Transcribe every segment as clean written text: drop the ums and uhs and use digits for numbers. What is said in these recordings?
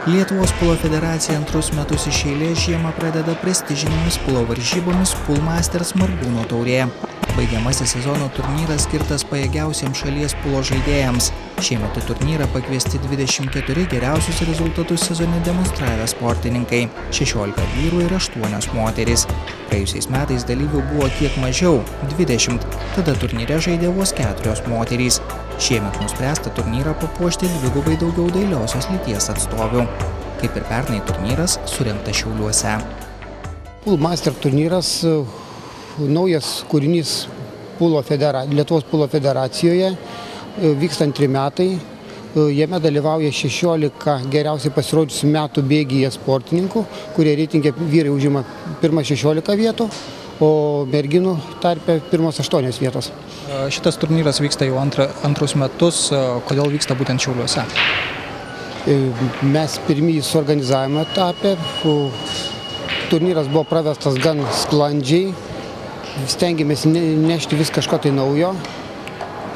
Lietuvos pulo federacija antrus metus iš eilės žiemą pradeda prestižinėmis pulo varžybomis Pool Masters Margūno taurė. Baigiamasis sezono turnyras skirtas pajėgiausiems šalies pulo žaidėjams. Šiemet į turnyrą pakviesti 24 geriausius rezultatus sezone demonstravę sportininkai – 16 vyrų ir 8 moterys. Praėjusiais metais dalyvių buvo kiek mažiau – 20, tada turnyre žaidė vos 4 moterys. Šiemet nuspręsta turnyrą papuošti dvigubai daugiau dailiosios lyties atstovių. Kaip ir pernai turnyras surengtas Šiauliuose. Pool Master turnyras naujas kūrinys Lietuvos pulo federacijoje, vyksta 2 metai. Jame dalyvauja 16 geriausiai pasirodžiusių metų bėgyje sportininkų, kurie reitinge vyrai užima pirmas 16 vietų, o merginų tarpe pirmas 8 vietos. Šitas turnyras vyksta jau antrus metus. Kodėl vyksta būtent Šiauliuose? Mes pirmieji suorganizavimo etape. Turnyras buvo pravestas gan sklandžiai. Stengiamės nešti vis kažko tai naujo.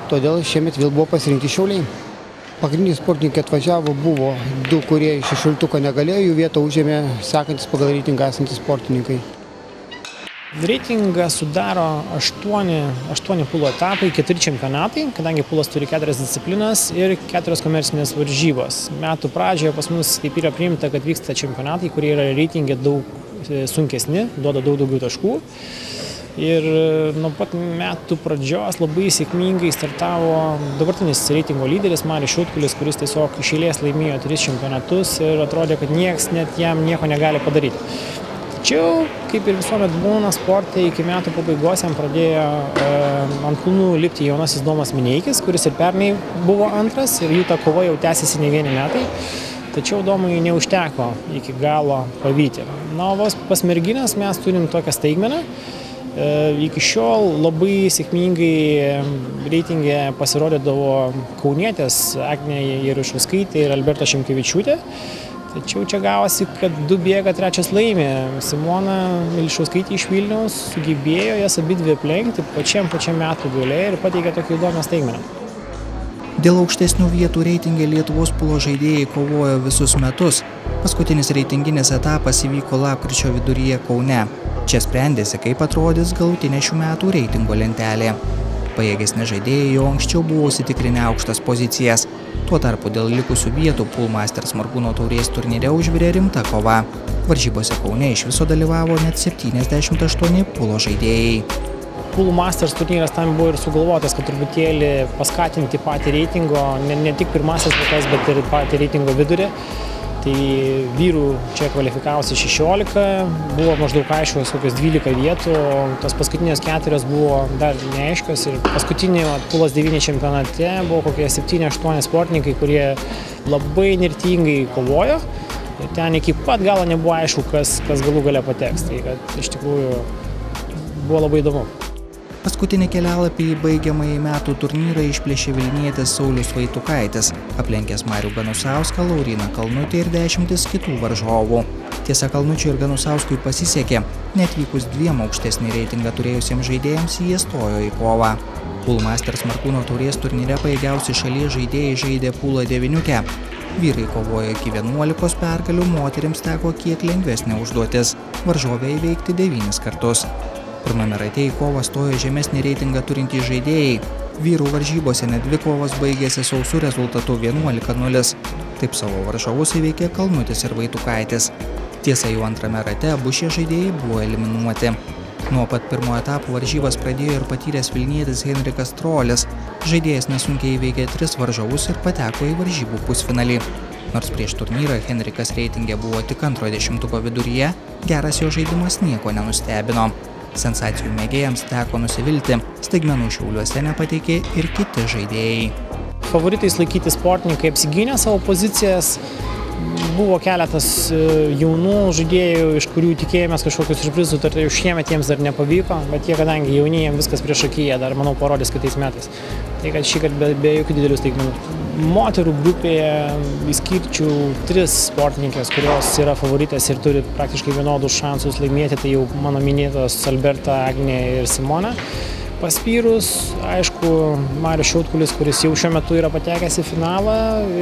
Todėl šiemet vėl buvo pasirinkti Šiauliai. Pagrindiniai sportininkai atvažiavo, buvo 2, kurie iš 16 negalėjo, jų vietą užėmė sekantis pagal reitingą esantys sportininkai. Reitingą sudaro 8 pulo etapai, 4 čempionatai, kadangi pulas turi 4 disciplinas ir 4 komercinės varžybos. Metų pradžioje pas mus taip yra priimta, kad vyksta čempionatai, kurie yra reitingė daug sunkesni, duoda daug daugiau taškų. Ir nuo pat metų pradžios labai sėkmingai startavo dabartinis reitingo lyderis Marius Šiautkulis, kuris tiesiog iš eilės laimėjo 3 čempionatus ir atrodė, kad niekas net jam nieko negali padaryti. Tačiau, kaip ir visuomet būna sporte, iki metų pabaigos jam pradėjo ant kulnų lipti jaunasis Domas Mineikis, kuris ir pernai buvo antras ir jų ta kova jau tęsiasi ne vieni metai. Tačiau Domui neužteko iki galo pavyti. Na, o pas merginas mes turim tokią staigmeną. Iki šiol labai sėkmingai reitingė pasirodydavo kaunietės Agnė Jarušauskaitė ir Alberta Šimkevičiūtė. Tačiau čia gavosi, kad 2 bėga, 3 laimė. Simona Milišauskaitė iš Vilniaus sugebėjo jas abidvi aplenkti pačiam metų gale ir pateikė tokį įdomią staigmeną. Dėl aukštesnių vietų reitingė Lietuvos pulo žaidėjai kovojo visus metus. Paskutinis reitinginis etapas įvyko lapkričio viduryje Kaune. Čia sprendėsi, kaip atrodys galutinė šių metų reitingo lentelė. Pajėgesni žaidėjai jau anksčiau buvo užsitikrinę aukštas pozicijas. Tuo tarpu dėl likusių vietų Pool Masters Margūno taurės turnyre užvirė rimta kova. Varžybose Kaune iš viso dalyvavo net 78 pulo žaidėjai. Pool Masters turnyras tam buvo ir sugalvotas, kad truputėlį paskatinti patį reitingo, ne tik pirmasis vietas, bet ir patį reitingo vidurį. Tai vyrų čia kvalifikavosi 16, buvo maždaug aiškios kokios 12 vietų, o tos paskutinės 4 buvo dar neaiškios ir paskutinį Pulas 9 čempionate buvo kokie 7-8 sportininkai, kurie labai nirtingai kovojo. Ir ten iki pat galo nebuvo aišku, kas galų gale pateks. Tai kad iš tikrųjų buvo labai įdomu. Paskutinį kelialapį į baigiamąjį metų turnyrą išplėšė vilnietis Saulius Vaitukaitis, aplenkęs Marių Ganusauską, Lauryną Kalnutį ir 10 kitų varžovų. Tiesa, Kalnučiui ir Ganusauskui pasisekė, netvykus 2 aukštesnį reitingą turėjusiems žaidėjams jie stojo į kovą. Pool Masters Margūno taurės turnyre pajėgiausi šalies žaidėjai žaidė pulą 9. Vyrai kovojo iki 11 pergalių, moterims teko kiek lengvesnė užduotis – varžovę įveikti 9 kartus. Pirmame rate į kovą stojo žemesnį reitingą turintys žaidėjai. Vyrų varžybose net 2 kovos baigėsi sausu rezultatu 11-0. Taip savo varžovus įveikė Kalnutis ir Vaitukaitis. Tiesa, jau antrame rate abu šie žaidėjai buvo eliminuoti. Nuo pat pirmo etapo varžybas pradėjo ir patyręs vilnietis Henrikas Trolis. Žaidėjas nesunkiai įveikė 3 varžovus ir pateko į varžybų pusfinalį. Nors prieš turnyrą Henrikas reitingė buvo tik antro 10-ko viduryje, geras jo žaidimas nieko nenustebino. Sensacijų mėgėjams teko nusivilti, staigmenų Šiauliuose nepateikė ir kiti žaidėjai. Favoritais laikyti sportininkai apsigynė savo pozicijas. Buvo keletas jaunų žaidėjų, iš kurių tikėjomės kažkokius siurprizų, tai šiemet jiems dar nepavyko, bet jie, kadangi jauni, jiems viskas prieš akiją, dar, manau, parodys kitais metais. Tai kad šįkart be jokių didelių staigmenų. Moterų grupėje išskirčiau 3 sportininkės, kurios yra favoritės ir turi praktiškai vienodus šansus laimėti, tai jau mano minėtos Alberta, Agnė ir Simona. Paspyrus, aišku, Marius Šiautkulis, kuris jau šiuo metu yra patekęs į finalą,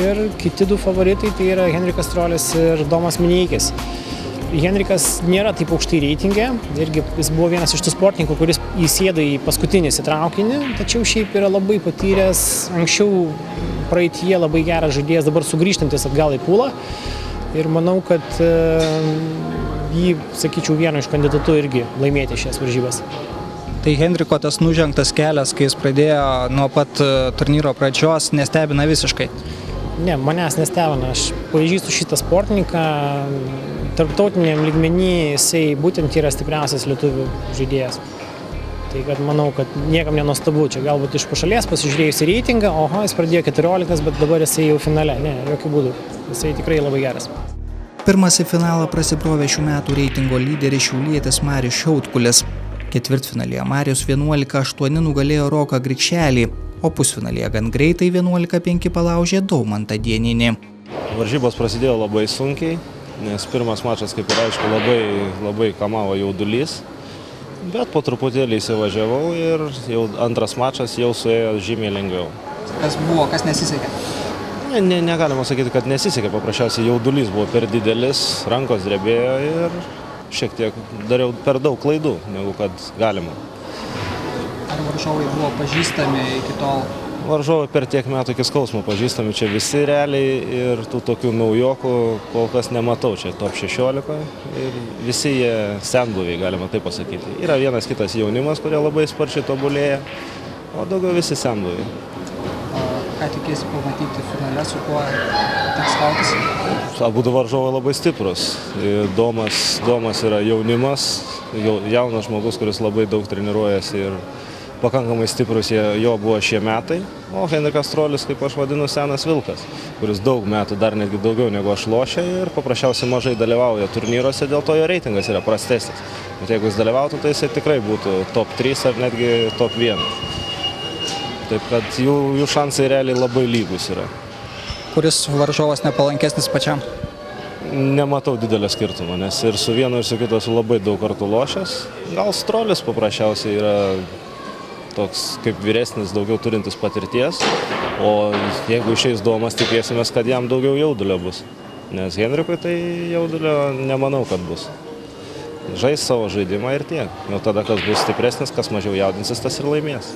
ir kiti du favoritai, tai yra Henrikas Strolis ir Domas Mineikis. Henrikas nėra taip aukštai reitinge, irgi jis buvo vienas iš tų sportininkų, kuris įsėdo į paskutinį traukinį, tačiau šiaip yra labai patyręs, anksčiau praeityje labai geras žaidėjas, dabar sugrįžtantis atgal į pulą. Ir manau, kad jį, sakyčiau, vienu iš kandidatų irgi laimėti šias varžybas. Tai Henriko tas nužengtas kelias, kai jis pradėjo nuo pat turnyro pradžios, nestebina visiškai? Ne, manęs nestebina. Aš pažįstu šitą sportininką. Tarptautiniam lygmenį jisai būtent yra stipriausias lietuvių žaidėjas. Tai kad manau, kad niekam nenuostabu. Čia galbūt iš pašalies pasižiūrėjus į reitingą, oho, jis pradėjo 14, bet dabar jisai jau finale. Ne, jokių būdų. Jisai tikrai labai geras. Pirmas į finalą prasibrovė šių metų reitingo lyderis šiaulietis Marius Šiautkulis. Ketvirtfinalyje Marius 11:8 nugalėjo Roką Grikšelį, o pusfinalyje gan greitai 11:5 palaužė Daumantą Dieninį. Varžybos prasidėjo labai sunkiai, nes pirmas mačas, kaip ir aišku, labai kamavo jaudulys, bet po truputėlį įsivažiavau ir jau antras mačas jau suėjo žymiai lengviau. Kas buvo, kas nesisekė? Negalima sakyti, kad nesisekė, paprasčiausiai jaudulys buvo per didelis, rankos drebėjo ir šiek tiek dariau per daug klaidų, negu kad galima. Ar varžovai buvo pažįstami iki tol? Varžovai per tiek metų iki skausmo pažįstami čia visi realiai ir tų tokių naujokų kol kas nematau čia top 16 ir visi jie senbuviai, galima taip pasakyti. Yra vienas kitas jaunimas, kurie labai sparčiai tobulėja, o daugiau visi senbuviai. Ką tikėsi pamatyti finale, su kuo teks kautis? Abudu varžovai labai stiprus. Domas yra jaunimas, jaunas žmogus, kuris labai daug treniruojasi ir pakankamai stiprus jo buvo šie metai. O Henrikas Strolis, kaip aš vadinu, senas vilkas, kuris daug metų, dar netgi daugiau negu aš lošia ir paprasčiausiai mažai dalyvauja turnyruose, dėl to jo reitingas yra prastesnis. Bet jeigu jis dalyvautų, tai jisai tikrai būtų top 3 ar netgi top 1. Taip kad jų šansai realiai labai lygus yra. Kuris varžovas nepalankesnis pačiam? Nematau didelio skirtumo, nes ir su vienu ir su kitu esu labai daug kartų lošęs. Gal Strolis paprasčiausiai yra toks kaip vyresnis, daugiau turintis patirties, o jeigu išeis Domas, tikėsimės, kad jam daugiau jaudulio bus. Nes Henrikui tai jaudulio nemanau, kad bus. Žais savo žaidimą ir tiek. Jau tada, kas bus stipresnis, kas mažiau jaudinsis, tas ir laimės.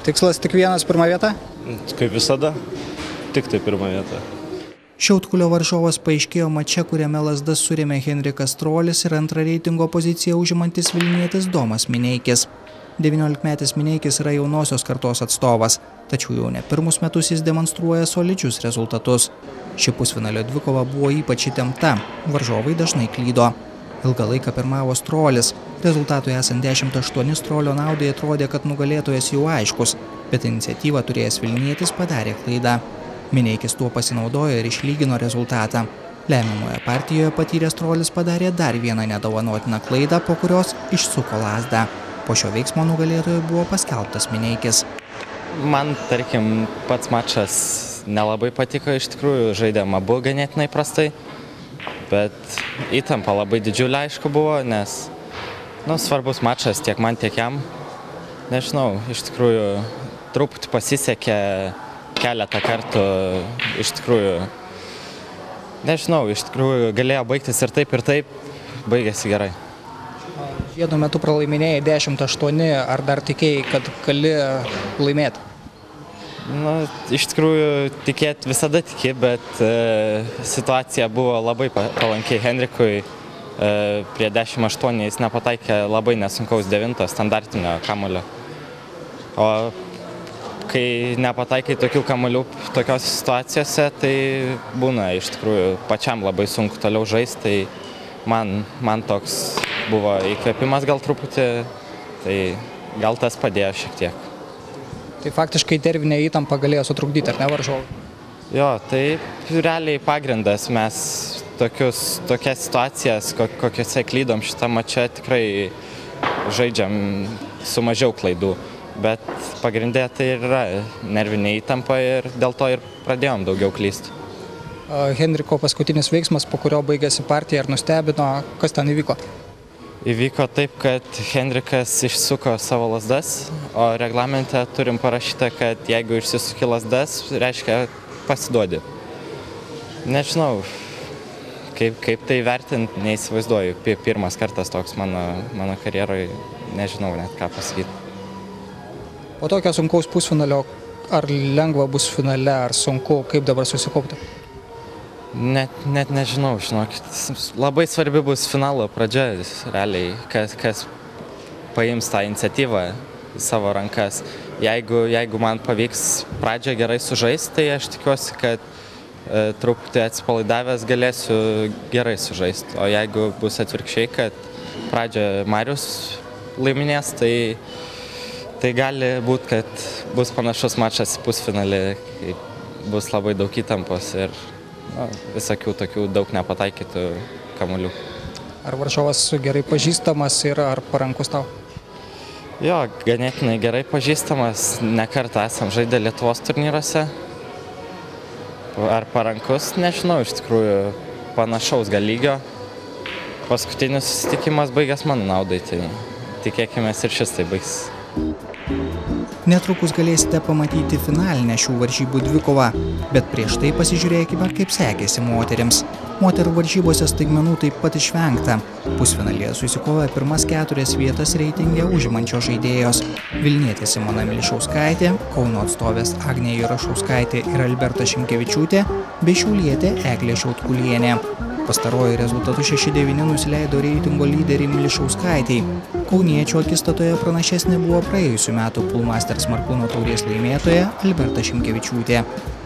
Tikslas tik vienas, pirma vieta? Kaip visada, tik tai pirma vieta. Šiautkulio varžovas paaiškėjo mače, kuriame lazdas surėmė Henrikas Strolis ir antrą reitingo poziciją užimantis vilnietis Domas Mineikis. 19-metis Mineikis yra jaunosios kartos atstovas, tačiau jau ne pirmus metus jis demonstruoja solidžius rezultatus. Ši pusfinalio dvikova buvo ypač įtempta, varžovai dažnai klydo. Ilgą laiką pirmavo Strolis. Rezultatui esant 10:8 Strolio naudai atrodė, kad nugalėtojas jau aiškus, bet iniciatyvą turėjęs vilnietis padarė klaidą. Mineikis tuo pasinaudojo ir išlygino rezultatą. Lemiamoje partijoje patyręs Strolis padarė dar vieną nedovanotiną klaidą, po kurios išsuko lazdą. Po šio veiksmo nugalėtojui buvo paskelbtas Mineikis. Man, tarkim, pats mačas nelabai patiko, iš tikrųjų žaidėm abu ganėtinai prastai. Bet įtampa labai didžiulė, aišku, buvo, nes svarbus mačas tiek man, tiek jam. Nežinau, iš tikrųjų truputį pasisekė keletą kartų, iš tikrųjų, nežinau, iš tikrųjų galėjo baigtis ir taip, baigėsi gerai. Vienu metu pralaiminėjai 10:8, ar dar tikėjai, kad gali laimėti? Iš tikrųjų, tikėti visada tiki, bet situacija buvo labai palankiai Henrikui. Prie 10:8 jis nepataikė labai nesunkaus 9 standartinio kamuolio. O kai nepataikai tokių kamuolių tokiose situacijose, tai būna iš tikrųjų pačiam labai sunku toliau žaisti. Tai man toks buvo įkvėpimas gal truputį, tai gal tas padėjo šiek tiek. Tai faktiškai nervinė įtampa galėjo sutrukdyti, ar ne varžovui? Jo, tai realiai pagrindas. Mes tokias situacijas, kokiose klydom šitą mačą, tikrai žaidžiam su mažiau klaidų. Bet pagrindė tai yra nervinė įtampa ir dėl to ir pradėjom daugiau klysti. Henriko paskutinis veiksmas, po kurio baigėsi partija, ar nustebino, kas ten įvyko? Įvyko taip, kad Henrikas išsuko savo lazdas, o reglamente turim parašyta, kad jeigu išsisuki lazdas, reiškia pasiduodi. Nežinau, kaip tai vertinti, neįsivaizduoju. Pirmas kartas toks mano karjeroje, nežinau net ką pasakyti. Po tokio sunkaus pusfinalio, ar lengva bus finale, ar sunku, kaip dabar susikaupti? Net nežinau, žinokit. Labai svarbi bus finalo pradžia, realiai, kas paims tą iniciatyvą į savo rankas. Jeigu man pavyks pradžią gerai sužaisti, tai aš tikiuosi, kad truputį atsipalaidavęs galėsiu gerai sužaisti. O jeigu bus atvirkščiai, kad pradžią Marius laiminės, tai gali būti, kad bus panašus mačas į pusfinalį, kai bus labai daug įtampos ir visokių tokių daug nepataikytų kamuolių. Ar varžovas gerai pažįstamas ir ar parankus tau? Jo, ganėtinai gerai pažįstamas, ne kartą esam žaidę Lietuvos turnyruose. Ar parankus, nežinau, iš tikrųjų panašaus gal lygio. Paskutinis susitikimas baigęs mano naudai, tai tikėkime ir šis tai baigs. Netrukus galėsite pamatyti finalinę šių varžybų dvikovą, bet prieš tai pasižiūrėkime, kaip sekėsi moterims. Moterų varžybose staigmenų taip pat išvengta. Pusfinalyje susikovojo pirmas 4 vietas reitinge užimančios žaidėjos. Vilnietė Simona Milišauskaitė, Kauno atstovės Agnė Jurašauskaitė ir Alberta Šimkevičiūtė bei šiaulietė Eglė Šiautkulienė. Pastaroji rezultatu 6-9 nusileido reitingo lyderiai Milišauskaitei. Kauniečių akistatoje pranašesnė buvo praėjusių metų Poolmasters Markūno taurės laimėtoja Alberta Šimkevičiūtė.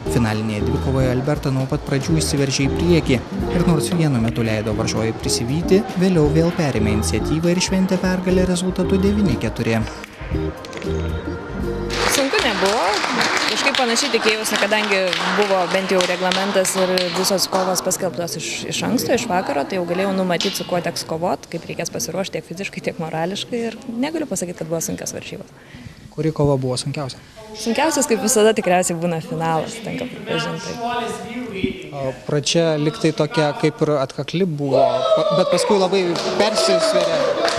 Finalinėje dvikovoje Alberta nuo pat pradžių įsiveržė į priekį ir nors vienu metu leido varžovai prisivyti, vėliau vėl perėmė iniciatyvą ir šventė pergalę rezultatu 9-4. Sunku nebuvo. Kažkaip panašiai tikėjausi, kadangi buvo bent jau reglamentas ir visos kovos paskelbtos iš anksto, iš vakaro, tai jau galėjau numatyti, su kuo teks kovoti, kaip reikės pasiruošti tiek fiziškai, tiek morališkai ir negaliu pasakyti, kad buvo sunkios varžybos. Kuri kova buvo sunkiausia? Sunkiausias, kaip visada, tikriausiai būna finalas, tenka pripažinti. Pradžia liktai tokia kaip ir atkakli buvo, bet paskui labai persisvėrė.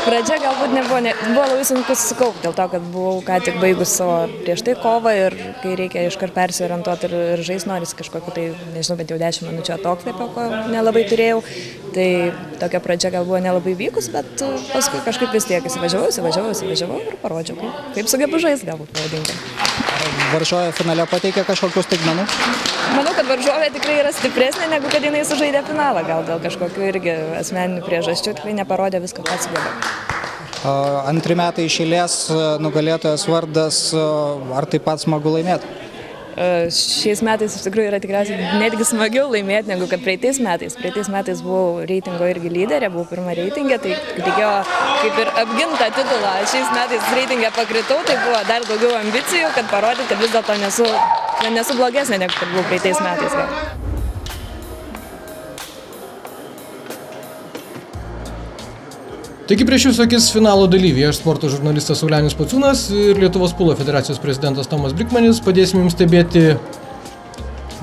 Pradžia galbūt nebuvo, buvo labai sunku susikaupti, dėl to, kad buvau ką tik baigus savo prieš tai kovą ir kai reikia iškart persiorientuoti ir žaisti, norisi kažkokiu tai, nežinau, bent jau 10 minučių atokvėpio, ko nelabai turėjau. Tai tokia pradžia gal buvo nelabai vykus, bet paskui kažkaip vis tiek įsivažiavau ir parodžiau, kaip sugebu žaisti, galbūt pavadinkime. Varžovė finale pateikė kažkokių staigmenų? Manau, kad varžovė tikrai yra stipresnė, negu kad jinai sužaidė finalą. Gal dėl kažkokių irgi asmeninių priežasčių tikrai neparodė viską, ką sugeba. Antri metai iš eilės nugalėtojas vardas, ar taip pat smagu laimėti? Šiais metais iš tikrųjų yra tikriausiai netgi smagiau laimėti negu kad praeitais metais. Praeitais metais buvau reitingo irgi lyderė, buvau pirma reitingė, tai reikėjo kaip ir apginti tą titulą. Šiais metais reitingę pakritau, tai buvo dar daugiau ambicijų, kad parodyti, kad vis dėlto nesu blogesnė negu kad buvau praeitais metais. Taigi prieš jūsų akis finalo dalyviai, aš sporto žurnalistas Saulenis Pociūnas ir Lietuvos pūlo federacijos prezidentas Tomas Brikmanis padėsime jums stebėti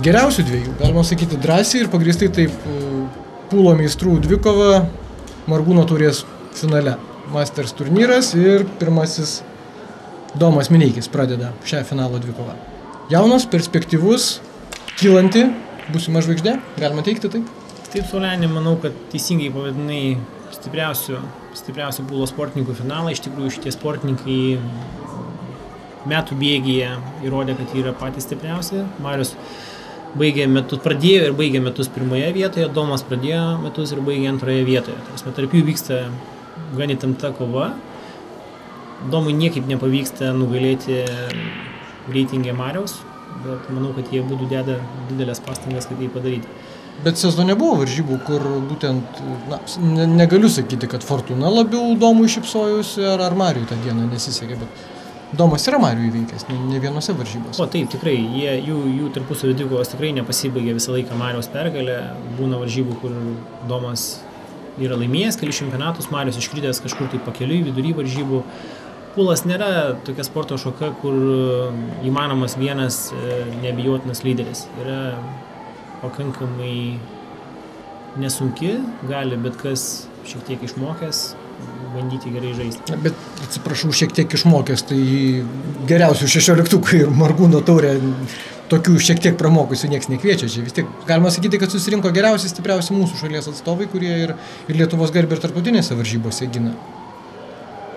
geriausių dviejų, galima sakyti drąsiai ir pagrįstai taip, pūlo meistrų dvikova Markūno taurės finale. Masters turnyras ir pirmasis Domas Mineikis pradeda šią finalo dvikovą. Jaunas, perspektyvus, kylanti, būsima žvaigždė, galima teikti taip? Taip, Saulenį, manau, kad teisingai pavadinai stipriausių pūlo sportininkų finalą. Iš tikrųjų, šitie sportininkai metų bėgyje įrodė, kad yra patys stipriausi. Marius pradėjo ir baigė metus pirmoje vietoje, Domas pradėjo metus ir baigė antroje vietoje. Tarp jų vyksta gan įtempta kova. Domui niekaip nepavyksta nugalėti reitingę Mariaus, bet manau, kad jie būtų deda didelės pastangas, kad tai padaryti. Bet sezone buvo varžybų, kur būtent, negaliu sakyti, kad Fortuna labiau Domui šypsojusi ar Mariui tą dieną nesisekė, bet Domas yra Mariui įveikęs, ne vienose varžybose. O taip, tikrai, jų tarpusavio dvikovos tikrai nepasibaigė visą laiką Mariaus pergalę. Būna varžybų, kur Domas yra laimėjęs kelius čempionatus, Marius iškritęs kažkur tai pakeliui, vidury varžybų. Pūlas nėra tokia sporto šaka, kur įmanomas vienas neabejotinas lyderis. Yra pakankamai nesunki, gali bet kas šiek tiek išmokęs bandyti gerai žaisti. Bet atsiprašau, šiek tiek išmokęs, tai geriausių 16 ir Margūno taurę tokių šiek tiek pramokusių nieks nekviečia. Čia vis tiek galima sakyti, kad susirinko geriausi, stipriausi mūsų šalies atstovai, kurie ir Lietuvos garbę ir tarptautinėse varžybose gina.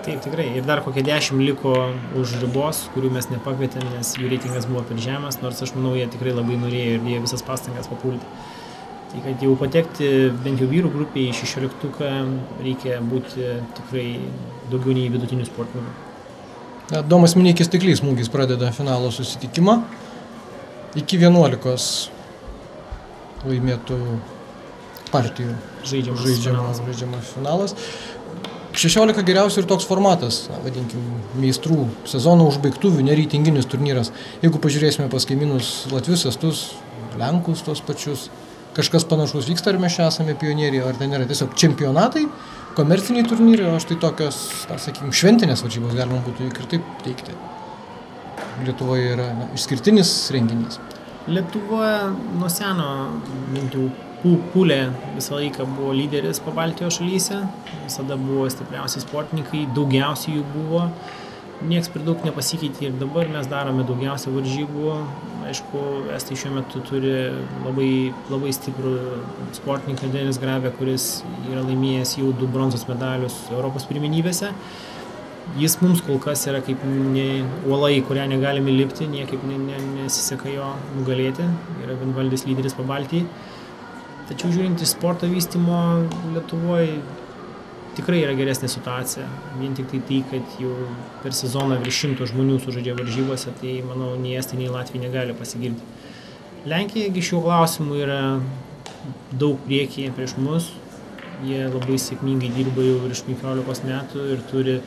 Taip, tikrai. Ir dar kokie 10 liko už ribos, kurių mes nepakvietėm, nes jų reitingas buvo per žemas, nors aš manau, jie tikrai labai norėjo ir dėjo visas pastangas papulti. Tai kad jau patekti bent jau vyrų grupėje į 16 reikia būti tikrai daugiau nei vidutinių sportininkų. Domas Mineikis tikliais smūgiais pradeda finalo susitikimą. Iki 11 laimėtų partijų žaidžiamas finalas. 16 geriausių ir toks formatas, vadinkim, meistrų sezono užbaigtuvių, nereitinginis turnyras. Jeigu pažiūrėsime pas kaimynus Latvius, Estus, Lenkus tos pačius, kažkas panašus vyksta, ar mes čia esame pionieriai, ar ten yra tiesiog čempionatai, komerciniai turnyrai, o štai tokios, sakykime, šventinės varžybos galima būtų ir taip teikti. Lietuvoje yra išskirtinis renginys. Lietuvoje nuo seno bent jau pulė visą laiką buvo lyderis po Baltijos šalyse, visada buvo stipriausi sportininkai, daugiausiai jų buvo, nieks per daug nepasikeitė ir dabar mes darome daugiausia varžybų. Aišku, estai šiuo metu turi labai stiprų sportininką Denis Grabė, kuris yra laimėjęs jau 2 bronzos medalius Europos pirmenybėse. Jis mums kol kas yra kaip uola, į kurią negalime lipti, niekaip nesiseka jo nugalėti, yra vienvaldis lyderis po Baltijai. Tačiau žiūrint iš sporto vystymo Lietuvoje tikrai yra geresnė situacija. Vien tik tai, kad jau per sezoną virš 100 žmonių sužaidžia varžybose, tai manau, nei Estai, nei Latvija negali pasigirti. Lenkija šiuo klausimu yra daug priekyje prieš mus. Jie labai sėkmingai dirba jau virš 15 metų ir turi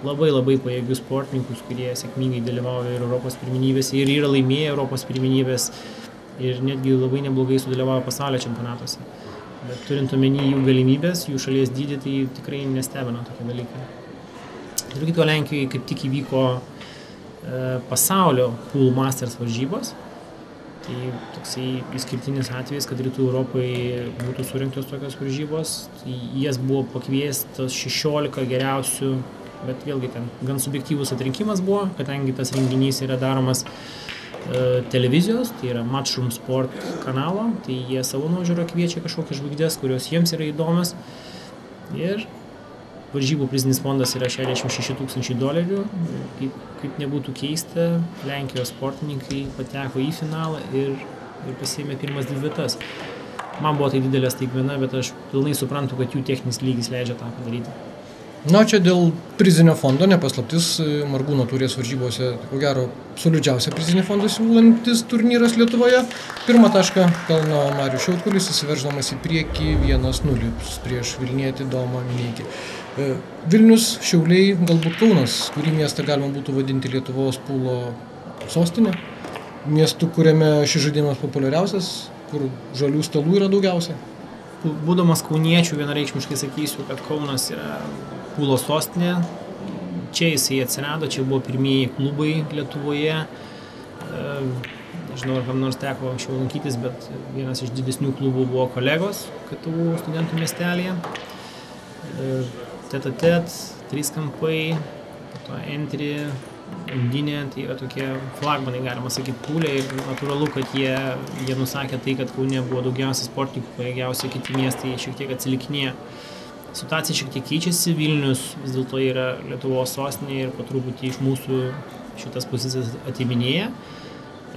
labai pajėgius sportininkus, kurie sėkmingai dalyvauja ir Europos pirmenybėse ir yra laimėję Europos pirmenybės ir netgi labai neblogai sudalyvauja pasaulio čempionatuose. Bet turint omeny jų galimybės, jų šalies dydį, tai tikrai nestebina tokie dalykai. Ir kito Lenkijoje kaip tik įvyko pasaulio Pool Masters varžybos. Tai toksai išskirtinis atvejis, kad Rytų Europoje būtų surinktos tokios varžybos. Tai jas buvo pakviestos 16 geriausių, bet vėlgi ten gan subjektyvus atrinkimas buvo, kadangi tas renginys yra daromas televizijos, tai yra Matchroom Sport kanalo, tai jie savo nuožiūrą kviečia kažkokias žvaigždės, kurios jiems yra įdomios. Ir varžybų prizinis fondas yra $66 000. Kaip nebūtų keista, Lenkijos sportininkai pateko į finalą ir pasiėmė pirmas 2 vietas. Man buvo tai didelė staigmena, bet aš pilnai suprantu, kad jų techninis lygis leidžia tą padaryti. Na, čia dėl prizinio fondo nepaslaptis, Margūno taurės varžybose, ko gero, solidžiausia prizinį fondą siūlantis turnyras Lietuvoje. Pirmą tašką pelno Marius Šiautkulis, įsiverždamas į priekį 1-0 prieš vilnietį Domą Mineikį. Vilnius, Šiauliai, galbūt Kaunas, kurį miestą galima būtų vadinti Lietuvos pūlo sostinė. Miestų, kuriame šis žaidimas populiariausias, kur žalių stalų yra daugiausia. Būdamas kauniečių, vienareikšmiškai sakysiu, kad Kaunas yra pūlo sostinė. Čia jisai atsirado, čia buvo pirmieji klubai Lietuvoje. Nežinau, ar kam nors teko anksčiau lankytis, bet vienas iš didesnių klubų buvo Kolegos KTU studentų miestelėje. Tet-a-tet, 3 kampai, po to Entry, Undinė, tai yra tokie flagmanai, galima sakyti, pūlė ir natūralu, kad jie nusakė tai, kad Kaune buvo daugiausiai sportininkų, pajėgiausiai kiti miestai šiek tiek atsilikinėja. Situacija šiek tiek keičiasi, Vilnius vis dėlto yra Lietuvos sostinė ir po truputį iš mūsų šitas pozicijas atiminėja.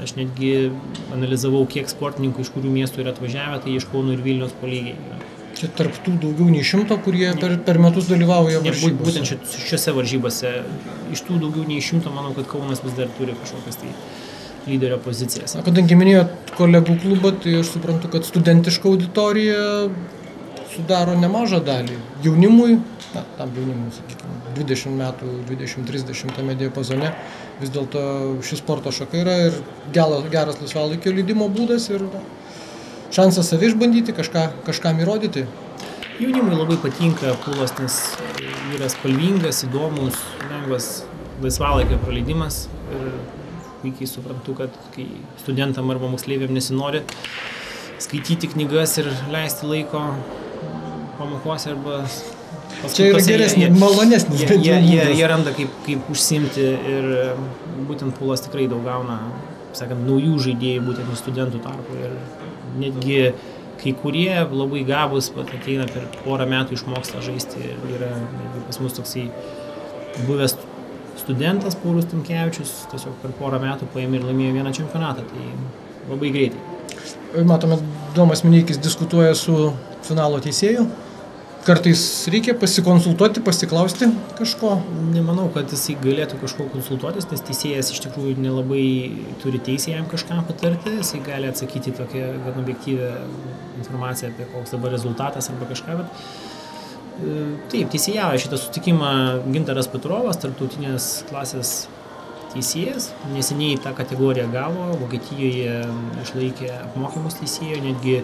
Aš netgi analizavau, kiek sportininkų iš kurių miestų yra atvažiavę, tai iš Kauno ir Vilniaus po lygiai yra. Čia tarp tų daugiau nei 100, kurie per metus dalyvauja varžybose. Būtent šiuose varžybose, iš tų daugiau nei 100, manau, kad Kaunas vis dar turi kažkokias tai lyderio pozicijas. Kadangi minėjot kolegų klubą, tai aš suprantu, kad studentiška auditorija sudaro nemažą dalį. Jaunimui, tam jaunimui, sakykime, 20 metų, 20-30 tame diapazone, vis dėlto ši sporto šaka yra ir geras laisvalaikio leidimo būdas ir šansas save išbandyti, kažkam įrodyti. Jaunimui labai patinka pūlas, nes yra spalvingas, įdomus, lengvas laisvalaikio praleidimas. Ir puikiai suprantu, kad kai studentam arba moksleiviam nesinori skaityti knygas ir leisti laiko pamokose arba Čia yra geresnis, malonesnis. Jie randa kaip užsimti ir būtent Pulas tikrai daug gauna, sakant, naujų žaidėjų būtent iš studentų tarpo ir netgi kai kurie labai gabus ateina per porą metų išmoksta žaisti ir yra pas mus toksai buvęs studentas Paulius Tamkevičius, tiesiog per porą metų paėmė ir laimėjo vieną čempionatą, tai labai greitai. Matome, Domas Mineikis diskutuoja su finalo teisėju. Kartais reikia pasikonsultuoti, pasiklausti kažko? Nemanau, kad jisai galėtų kažko konsultuotis, nes teisėjas iš tikrųjų nelabai turi teisę jam kažką patarti, jisai gali atsakyti tokią gan objektyvę informaciją apie koks dabar rezultatas arba kažką, bet taip, teisėjavo šitą sutikimą Gintaras Petrovas, tarptautinės klasės teisėjas, neseniai tą kategoriją gavo, Vokietijoje išlaikė apmokymus teisėjo, netgi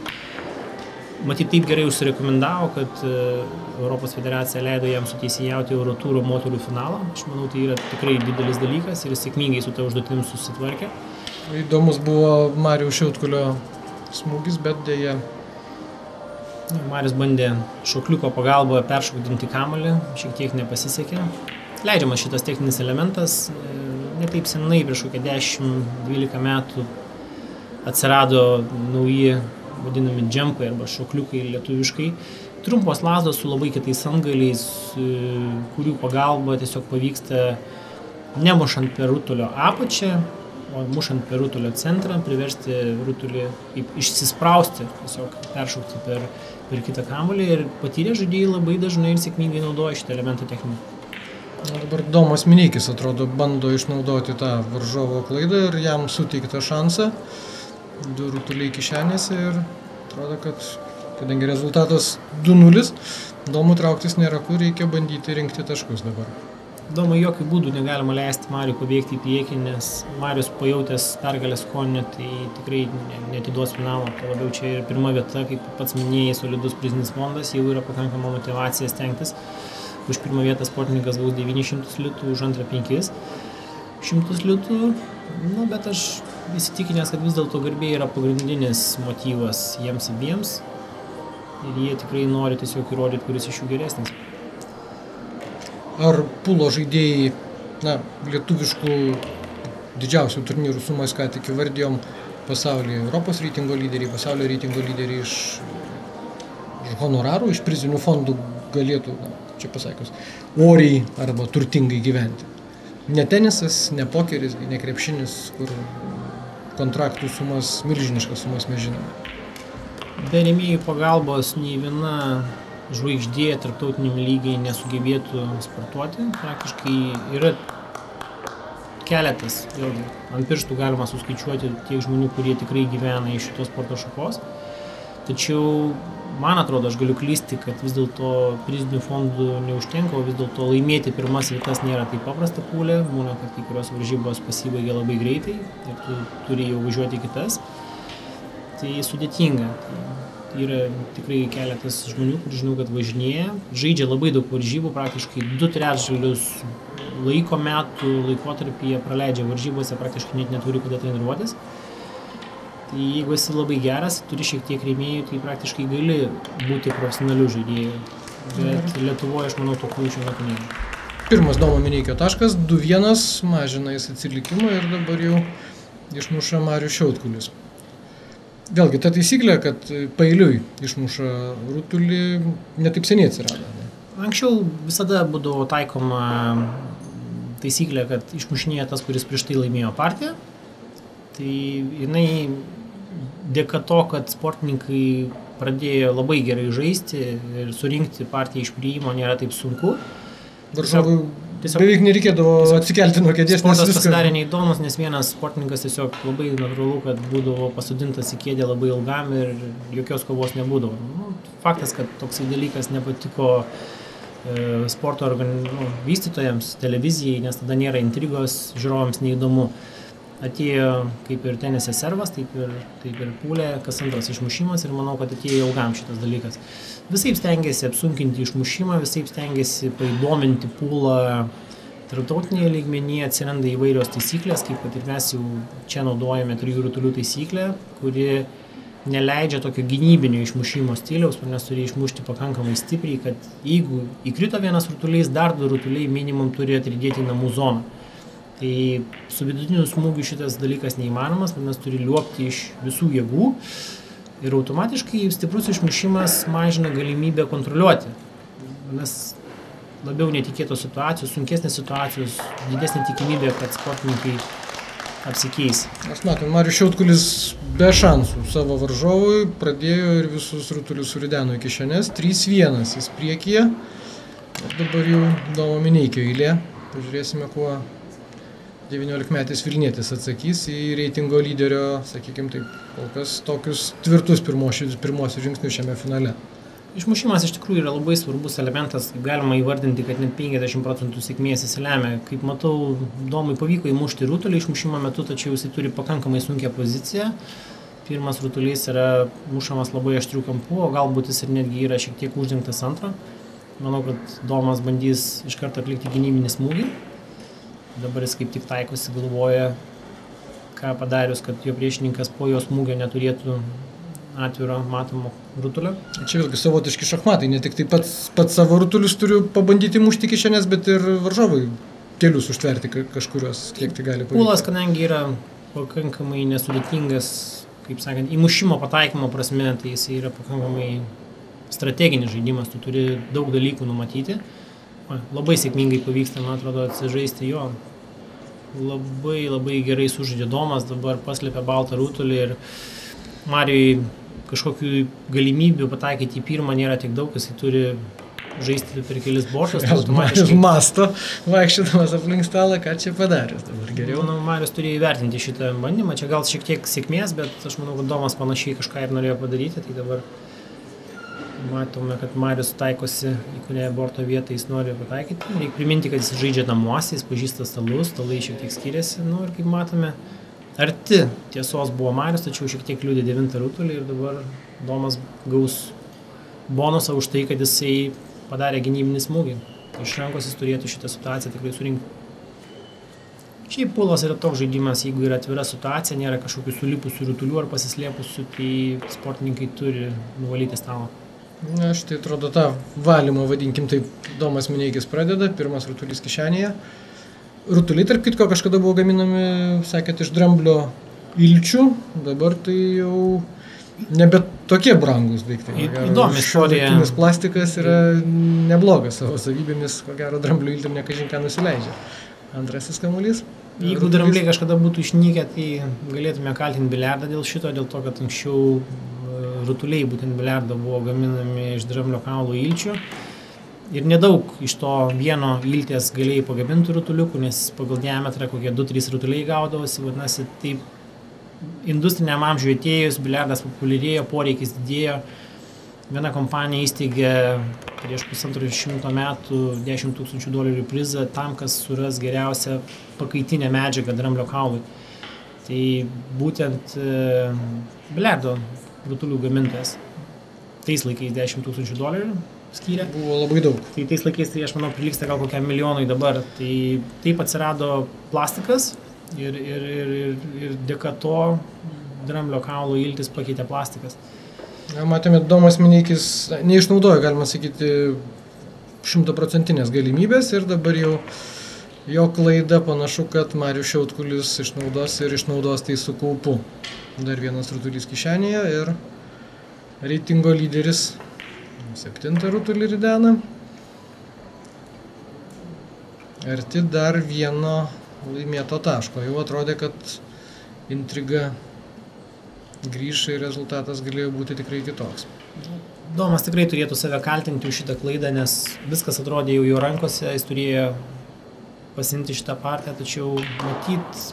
matyt taip gerai užsirekomendavo, kad Europos federacija leido jam suteisėjauti Eurotūro moterų finalą. Aš manau, tai yra tikrai didelis dalykas ir sėkmingai su ta užduotim susitvarkė. Įdomus buvo Mariaus Šiautkulio smūgis, bet dėja. Marius bandė šokliuko pagalbą peršokdinti kamuolį, šiek tiek nepasisekė. Leidžiamas šitas techninis elementas. Ne taip senai, prieš kokią 10-12 metų atsirado nauji vadinami džempai arba šokliukai lietuviškai. Trumpos lazdos su labai kitais antgaliais, kurių pagalba tiesiog pavyksta nemušant per rutulio apačią, o mušant per rutulio centrą, priversti rutulį išsisprausti, tiesiog peršokti per kitą kamuolį ir patyrę žaidėjai labai dažnai ir sėkmingai naudoja šitą elementą techninį. Dabar Domas Mineikis, atrodo, bando išnaudoti tą varžovo klaidą ir jam suteikti šansą. 2 rutuliai kišenėse ir atrodo, kad kadangi rezultatas 2-0, Domui trauktis nėra kur, reikia bandyti rinkti taškus dabar. Domui jokių būdų negalima leisti Mariui pabėgti į priekį, nes Marius pajautęs pergalės skonį, tai tikrai neatiduos finalo. Tai labiau čia ir pirma vieta, kaip pats minėjai, solidus prizinis fondas, jau yra pakankama motyvacija stengtis. Už pirmą vietą sportininkas gaus 900 litų, už antrą 500 litų. Bet aš įsitikinęs, kad vis dėlto garbė yra pagrindinis motyvas jiems abiems ir jie tikrai nori tiesiog įrodyti, kuris iš jų geresnis. Ar pulo žaidėjai, lietuviškų didžiausių turnyrų sumas, ką tik įvardėjom, pasaulyje Europos reitingo lyderiai, pasaulio reitingo lyderiai iš honorarų, iš prizinių fondų galėtų, čia pasakius, oriai arba turtingai gyventi? Ne tenisas, ne pokeris, ne krepšinis, kur kontraktų sumas, milžiniškas sumas mes žinome. Be rėmėjų pagalbos nei viena žvaigždė tarptautiniam lygiai nesugebėtų sportuoti. Praktiškai yra keletas, vėlgi, ant pirštų galima suskaičiuoti tiek žmonių, kurie tikrai gyvena iš šitos sporto šakos. Tačiau man atrodo, aš galiu klysti, kad vis dėlto prizinių fondų neužtenka, o vis dėlto laimėti pirmas vietas nėra taip paprasta pūlė. Būna, kad kai kurios varžybos pasibaigia labai greitai ir tu turi jau važiuoti kitas. Tai sudėtinga. Tai yra tikrai keletas žmonių, kur žinau, kad važinėja. Žaidžia labai daug varžybų, praktiškai 2/3 laiko metų laikotarpyje praleidžia varžybose, praktiškai net neturi kada treniruotis. Tai jeigu esi labai geras, turi šiek tiek rėmėjų, tai praktiškai gali būti profesionalių žaidėjų. Bet Lietuvoje, aš manau, to kliūčių metu nėra. Pirmas Domo Mineikio taškas, 2-1, mažina jis atsilikimą ir dabar jau išmuša Marius Šiautkulis. Vėlgi, ta taisyklė, kad paeiliui išmuša rutulį, netaip seniai atsirado. Ne? Anksčiau visada būdavo taikoma taisyklė, kad išmušinėja tas, kuris prieš tai laimėjo partiją. Tai jinai dėka to, kad sportininkai pradėjo labai gerai žaisti ir surinkti partiją iš priėjimo nėra taip sunku. Varžovui beveik nereikėdavo atsikelti nuo kėdės. Sportas pasidarė neįdomus, nes vienas sportininkas tiesiog labai natūralu, kad būdavo pasodintas į kėdę labai ilgam ir jokios kovos nebūdavo. Faktas, kad toksai dalykas nepatiko sporto vystytojams, televizijai, nes tada nėra intrigos, žiūrovams neįdomu. Atėjo kaip ir tenise servas, taip ir pūlė, kas antras išmušimas ir manau, kad atėjo ilgam šitas dalykas. Visaip stengiasi apsunkinti išmušimą, visaip stengiasi paįdominti pūlą tarptautinėje lygmenyje, atsiranda įvairios taisyklės, kaip kad ir mes jau čia naudojame 3 rutulių taisyklę, kuri neleidžia tokio gynybinio išmušimo stiliaus, nes turi išmušti pakankamai stipriai, kad jeigu įkrito vienas rutulys, dar 2 rutuliai minimum turi atridėti į namų zoną. Tai su vidutiniu smūgiu šitas dalykas neįmanomas, nes turi liuopti iš visų jėgų ir automatiškai stiprus išmušimas mažina galimybę kontroliuoti. Nes labiau netikėtos situacijos, sunkesnės situacijos, didesnė tikimybė, kad sportininkai apsikeis. Mes matom, Marius Šiautkulis be šansų savo varžovui pradėjo ir visus rutulius surideno į kišenes. 3-1 jis priekyje. Ir dabar jau Domo Mineikio eilė. Pažiūrėsime, kuo 19-metis Vilnietis atsakys į reitingo lyderio, sakykime taip, kol kas tokius tvirtus pirmosius žingsnius šiame finale. Išmušimas iš tikrųjų yra labai svarbus elementas, galima įvardinti, kad net 50% sėkmės jis lemia. Kaip matau, Domui pavyko įmušti rutulį išmušimo metu, tačiau jisai turi pakankamai sunkią poziciją. Pirmas rutulys yra mušamas labai aštrių kampų, o galbūt jis ir netgi yra šiek tiek uždengtas antro. Manau, kad Domas bandys iš karto atlikti gynybinį smūgį. Dabar jis kaip tik taikosi, galvoja, ką padarius, kad jo priešininkas po jo smūgio neturėtų atviro matomo rutulio. Čia vėlgi savotiški šachmatai, ne tik tai pats savo rutulius turiu pabandyti mušti kišenės, bet ir varžovai kelius užtverti kažkurios, kiek tai gali pavykti. Pulas, kadangi yra pakankamai nesudėtingas, kaip sakant, įmušimo pataikymo prasme, tai jis yra pakankamai strateginis žaidimas, tu turi daug dalykų numatyti. Labai sėkmingai pavyksta, man atrodo, atsižaisti jo. Labai gerai sužaidė Domas, dabar paslėpė baltą rutulį ir Marijui kažkokių galimybių pataikyti į pirmą nėra tiek daug, jis turi žaisti per kelis boršus. Marijus masto, vaikščiodamas aplink stalą, ką čia padaręs dabar geriau. Manau, Marijus turėjo įvertinti šitą bandymą, čia gal šiek tiek sėkmės, bet aš manau, kad Domas panašiai kažką ir norėjo padaryti, tai dabar matome, kad Marijus taikosi į kurią borto vietą jis nori pataikyti. Reikia priminti, kad jis žaidžia namuose, jis pažįsta stalus, stalai šiek tiek skiriasi, ir kaip matome, arti tiesos buvo Marijus, tačiau šiek tiek kliudė 9 rutulį ir dabar Domas gaus bonusą už tai, kad jisai padarė gynybinį smūgį. Iš rankos jis turėtų šitą situaciją tikrai surinkti. Šiaip pulas yra toks žaidimas, jeigu yra atvira situacija, nėra kažkokių sulipusių rutulių ar pasislėpusių, tai sportininkai turi nuvalyti stalą. Na, štai atrodo tą valymą, vadinkim taip, Domas Mineikis pradeda, pirmas rutulys kišenėje. Rutuliai, tarp kitko, kažkada buvo gaminami, sakėt, iš dramblio ilčių, dabar tai jau nebe tokie brangus daiktai. Įdomi istorija. Šiuolaikinis plastikas yra neblogas savo savybėmis, ko gero dramblio iltim nekažin ką nusileidžia. Antrasis kamuolys. Jeigu drambliai kažkada būtų išnykę, tai galėtume kaltinti biliardą dėl šito, dėl to, kad anksčiau rutuliai būtent biliardo buvo gaminami iš dramblio kaulo ilčių. Ir nedaug iš to vieno ilties galėjai pagaminti rutuliukų, nes pagal diametrą kokie 2-3 rutuliai gaudavosi, vadinasi, taip industriniam amžiui atėjus, biliardas populiarėjo, poreikis didėjo. Viena kompanija įsteigė prieš 150 metų $10 000 prizą tam, kas suras geriausią pakaitinę medžiagą dramblio kaului. Tai būtent biliardo rutulių gamintojas. Tais laikais $10 000 skyrė. Buvo labai daug. Tai tais laikais, tai aš manau, prilyksta gal kokiam milijonui dabar. Tai taip atsirado plastikas ir dėka to dramblio kaulo iltis pakeitė plastikas. Matėme, Domas Mineikis neišnaudojo, galima sakyti, 100% galimybės ir dabar jau jo klaida panašu, kad Marijus Šiautkulis išnaudos tai su kaupu. Dar vienas rutulys kišenėje ir reitingo lyderis 7 rutulį ridena. Arti dar vieno laimėto taško. Jau atrodė, kad intriga grįš ir rezultatas galėjo būti tikrai kitoks. Domas tikrai turėtų save kaltinti už šitą klaidą, nes viskas atrodė jau jo rankose, jis turėjo pasimti šitą partiją, tačiau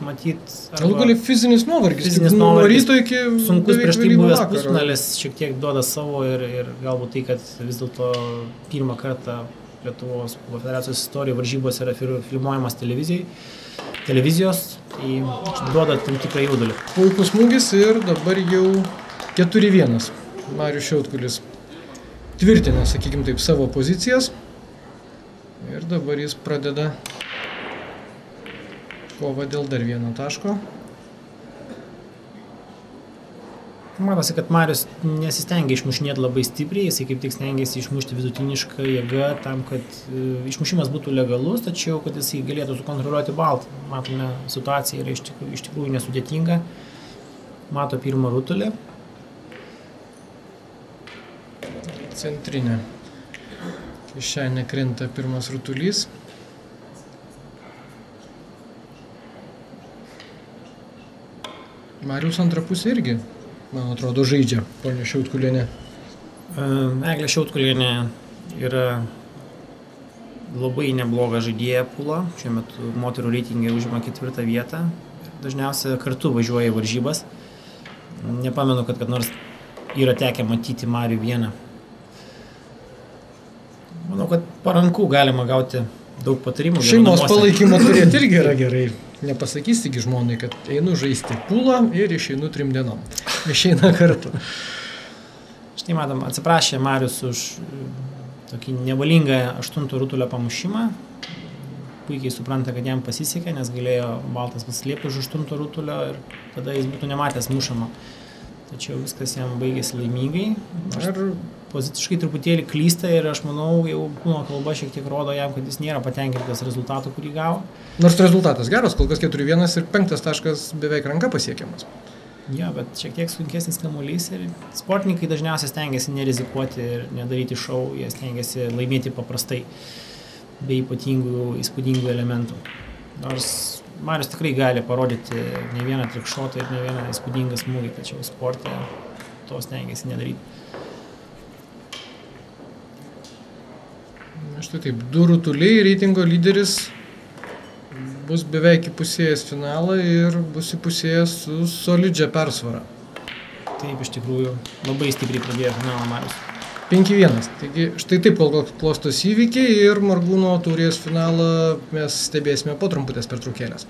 matyt... Gal gali fizinis nuovargis, nuo ryto iki sunkus prieš tai buvęs pusfinalis šiek tiek duoda savo ir galbūt tai, kad vis dėlto pirmą kartą Lietuvos polo federacijos istorijoje varžybos yra filmuojamas televizijos, tai duoda tam tikrą jaudulį. Puikus smūgis ir dabar jau 4-1. Marijus Šiautkulis tvirtina, sakykime taip, savo pozicijas ir dabar jis pradeda kovą dėl dar vieno taško. Matosi, kad Marius nesistengia išmušinėti labai stipriai, jisai kaip tik stengiasi išmušti vidutinišką jėgą tam, kad išmušimas būtų legalus, tačiau kad jisai galėtų sukontroliuoti baltą. Matome, situacija yra iš tikrųjų nesudėtinga. Mato pirmą rutulį. Centrinė. Kišenė krenta pirmas rutulys. Marius antrą pusę irgi, man atrodo, žaidžia, ponia Šiautkulienė. Eglė Šiautkulienė yra labai nebloga žaidėja pulą. Šiuo metu moterų reitingai užima 4 vietą. Dažniausiai kartu važiuoja į varžybas. Nepamenu, kad nors yra tekę matyti Marių vieną. Manau, kad paranku galima gauti daug patarimų. Šeimos palaikymą turėti irgi yra gerai. Nepasakys tik žmonai, kad einu žaisti pulą ir išeinu 3 dienom. Išeina kartu. Štai matom, atsiprašė Marius už tokį nevalingą 8 rutulio pamušimą. Puikiai supranta, kad jam pasisekė, nes galėjo baltas pasislėpti už 8 rutulio ir tada jis būtų nematęs mušamo. Tačiau viskas jam baigėsi laimingai. Ir poziciškai truputėlį klysta ir aš manau, jau kūno kalba šiek tiek rodo jam, kad jis nėra patenkintas rezultatų, kurį gavo. Nors rezultatas geras, kol kas 4-1 ir 5 taškas beveik ranka pasiekiamas. Ja, bet šiek tiek sunkesnis kamuolys ir sportininkai dažniausiai stengiasi nerizikuoti ir nedaryti šou, jie stengiasi laimėti paprastai, be ypatingų, įspūdingų elementų. Nors Marius tikrai gali parodyti ne vieną trikšotą ir ne vieną įspūdingą smūgį, tačiau sporte to stengiasi nedaryti. Štai taip, 2 rutuliai, reitingo lyderis bus beveik įpusėjęs finalą ir bus įpusėjęs su solidžia persvara. Taip, iš tikrųjų, labai stipriai pradėjo finalą Marius. 5-1. Taigi štai taip kol klostos įvykiai ir Margūno taurės finalą mes stebėsime po trumputės pertraukėlės.